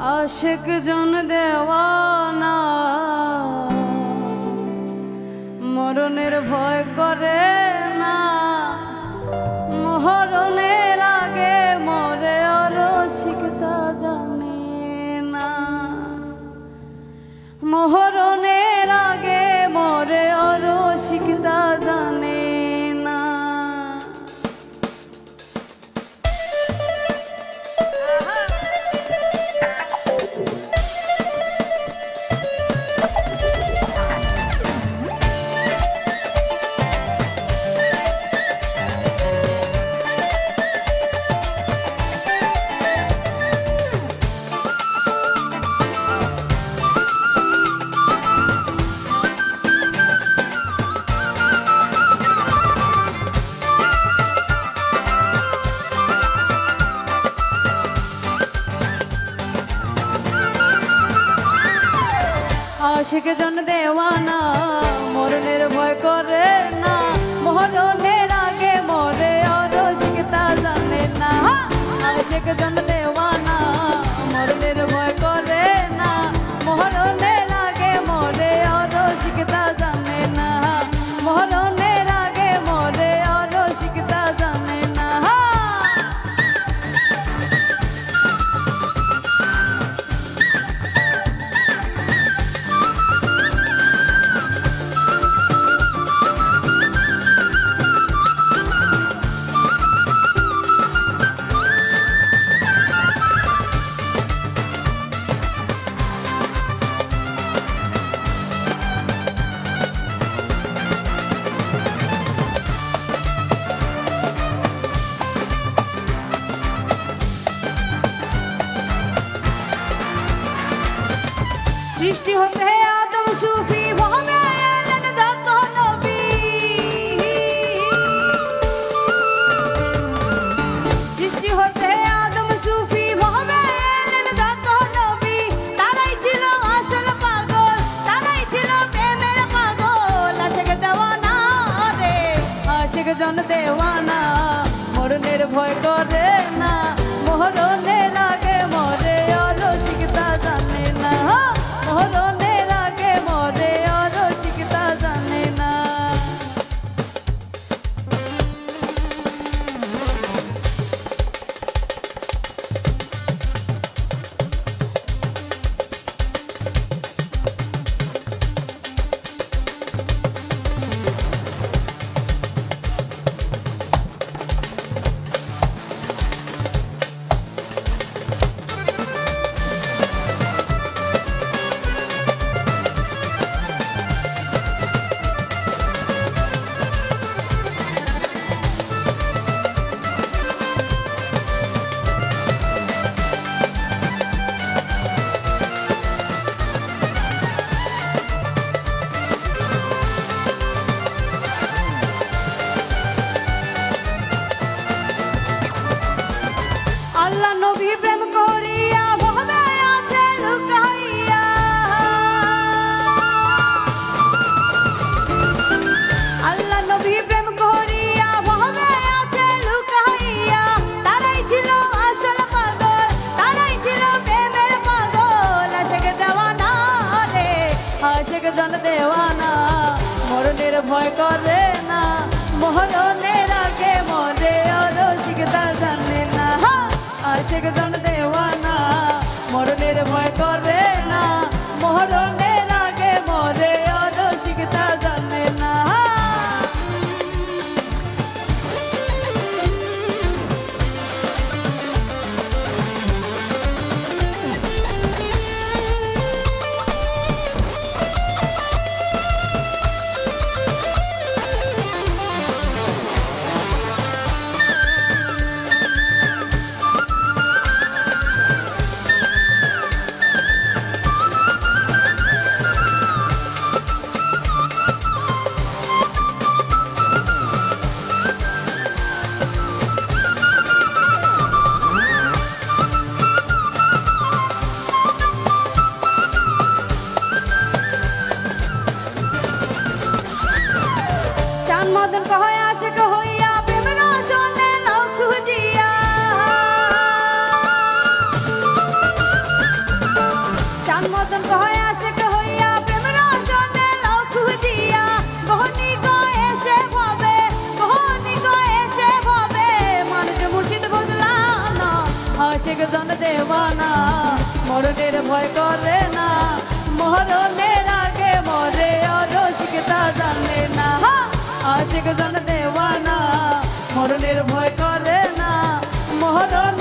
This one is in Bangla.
আশিক জন দেওয়ানা মরণের ভয় করে না, মরণের আগে মরে রসিকতা জানে না, মরণের আগে মরে রসিকতা জানে না। আশিক জন দেওয়ানা মরণের ভয় করে না, মরণের আগে মরে রসিকতা জানে না। আশিক জন দেওয়ানা মরণের ভয় করে না, মরণের আগে মরে রসিকতা জানে না, মরণের আগে মরে রসিকতা জানে না। সৃষ্টি হতে আদম সুফি ভাবে এলেন যত নবী, সৃষ্টি হতে আদম সুফি ভাবে এলেন যত নবী, তারাই ছিল আসল পাগল, তারাই ছিল প্রেমের পাগল। আশিক দেওয়ানা রে আশিক জন দেওয়ানা মরণের ভয় করে না, মরণের আগে মরে রসিকতা জানে না, মরণের আগে মরে রসিকতা জানে না। আল্লাহ নবী প্রেম করিয়া ভবে আছে লুকাইয়া, আল্লাহ নবী প্রেম করিয়া ভবে আছে লুকাইয়া, তারাই ছিল আসল পাগল, তারাই ছিল প্রেমের পাগল। আশিক দেওয়ানা রে আশিক জন দেওয়ানা মরণের ভয় করে না, মরণের আগে মরে রসিকতা জানে না। আশিক জন দেওয়ানা মরণের ভয় করে না, মরণের আগে মরে রসিকতা জানে না। আশিক জন দেওয়ানা মরণের ভয় করে না মরণের আগে মরে রসিক তা জানে না আশিক জন দেওয়ানা মরণের ভয় করে না মরণ